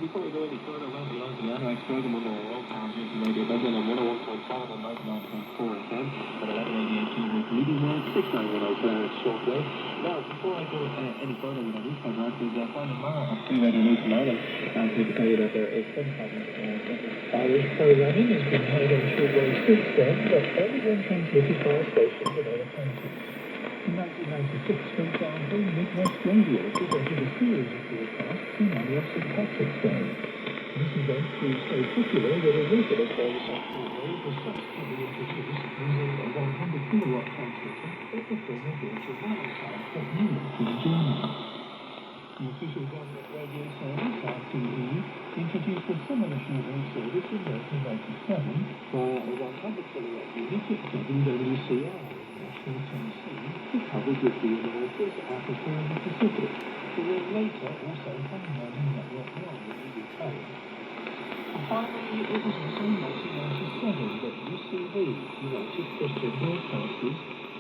before we go any further, we'll be on to the Annex program on the World Transmission Radio Dublin on 101.7 and 99.4 FM at 1188 kHz medium wave, 69107 shortwave. Now, before I go any further with our newspaper articles, Farda of Free Radio News from Ireland, and to tell you that there is some problems Irish programming has been held on shortwave since then, but everyone transmitted by stations in other countries. In 1996, for example, Midwest Radio presented a series of broadcasts in honor of St. Patrick's Day. This event proved so popular that a regular service on shortwave was subsequently introduced using a 100 kilowatt transmitter that the former Deutsche Welle site at Munich in Germany. The official government radio service, RTE, introduced a similar shortwave service in 1997 via a 100 kilowatt unit at WWCR. Tennessee, to coverage of the Americas, Africa and the Pacific, and then later also from Learning Network 1 in the UK. And finally, it was also in 1997 that UCB, United Christian Broadcasters,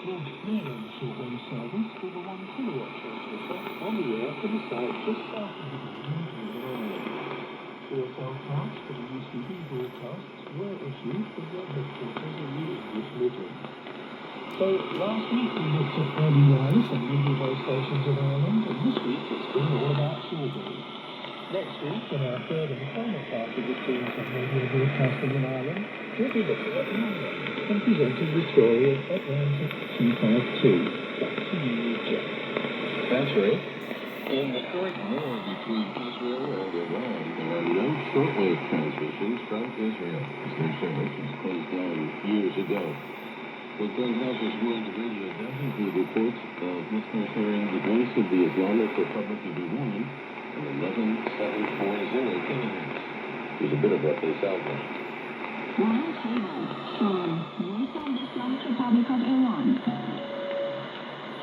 launched their own shortwave service with a 1 kilowatt transmitter on the air from a site just south of the Dublin in Northern Ireland. QSL cards for the UCB broadcasts were issued from their headquarters in the English Midlands. So, last week we looked at early wireless and radio base stations in Ireland, and this week it's been all about shortwave. Next week, in our third and final part of the series on radio broadcasting in Ireland, we'll be looking at London and presenting the story of Atlantic 252. Back to you, Jeff. That's right. In the current war between Israel and Iran, there are no shortwave transmissions from Israel, as their service was closed down years ago. What does help us World Radio does include reports of listeners hearing the voice of the Islamic Republic of Iran at 11740 kHz. Here's a bit of what they sound like. World Cable from Voice of the Islamic Republic of Iran.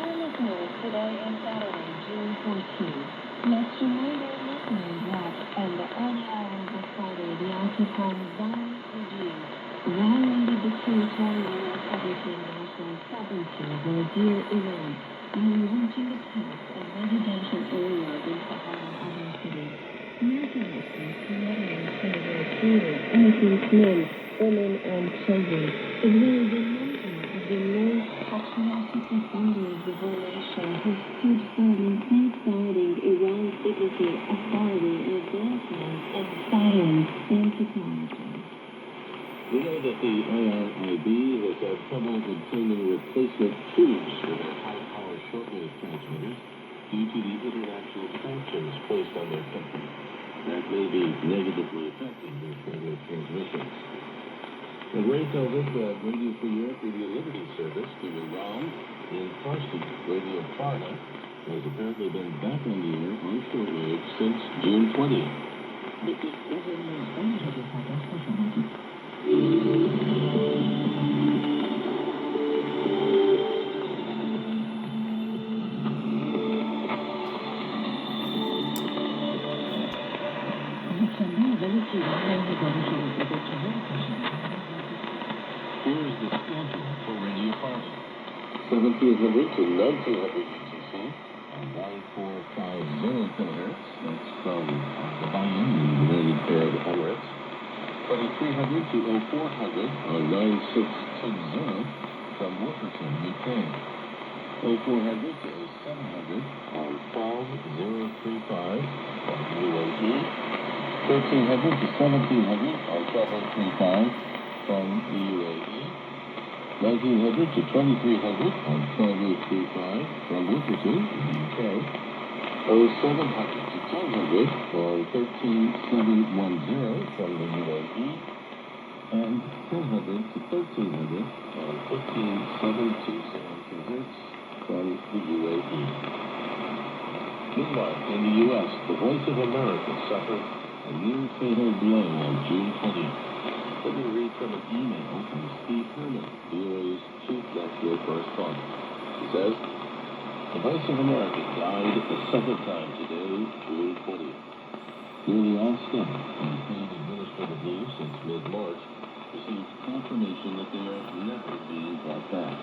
Dear listeners, today is Saturday, June 14th. Let's remind our listeners that in the early hours of Friday, the Occupied violent regime violated the territorial integrity and national sovereignty of our dear Iran by launching attacks at residential areas in Tehran and other cities, murderously slaughtering some of our children, innocent men, women, and children, as well as a number of the most patriotic defenders of our nation who stood firm in safeguarding Iran's dignity, authority, and advancement in science and technology. We know that the WRMI has had trouble obtaining replacement tubes for their high-power shortwave transmitters due to the international sanctions placed on their country. That may be negatively affecting their shortwave transmissions. And Ray tells us that Radio Free Europe Radio Liberty service to Iran in Farsi, Radio Farda, has apparently been back on the air on shortwave since June 20th. Here's the schedule for Radio Farda. 1700 to 1900 UTC on 9450 kHz. That's from Dubai, the United Arab Emirates. 2300 to 0400 on 9660 from Wilkerson, UK. 0400 to 0700 on 12035 from UAE. 1300 to 1700 on 12035 from the UAE. 1900 to 2300 on 12035 from Wilkerson, in the UK. 0700 to 1000 on 13710 from the UAE. And 1000 to 1300 on 15720 kHz from the UAE. Meanwhile, in the U.S., the Voice of America suffered a near fatal blow on June 20th. Let me read from an email from Steve Herman, VOA's chief national correspondent. He says, the Voice of America died a second time today, June 20th. Nearly all staff and paid administrative leave since mid-March received confirmation that they are never being brought back.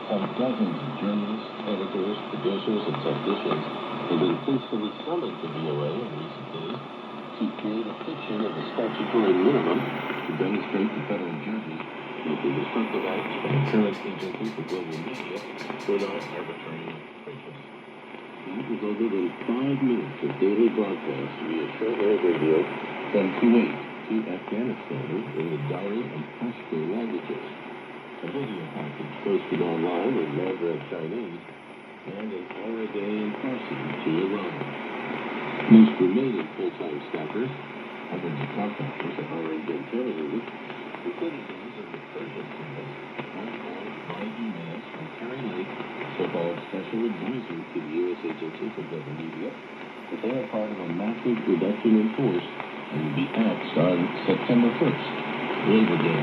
Some dozens of journalists, editors, producers, and technicians have been peacefully summoned to VOA in recent days, to create a fiction of the statutory minimum to demonstrate to federal judges that the destructive acts by insurance agencies for global media were not arbitrary and capricious. These resulted in 5 minutes of daily broadcasts via shortwave radio from Kuwait to Afghanistan in the Dari and Pashto languages. A video package posted online in Mandarin Chinese and an hour a day in Farsi to Iran. Most remaining full-time staffers, hundreds of contractors at R&D television, including those of the Persian Service, were employed by UMass from Kerry Lake, so-called special advisor to the U.S. Agency for Global Media, that they are part of a massive reduction in force and will be axed on September 1st, Labor Day.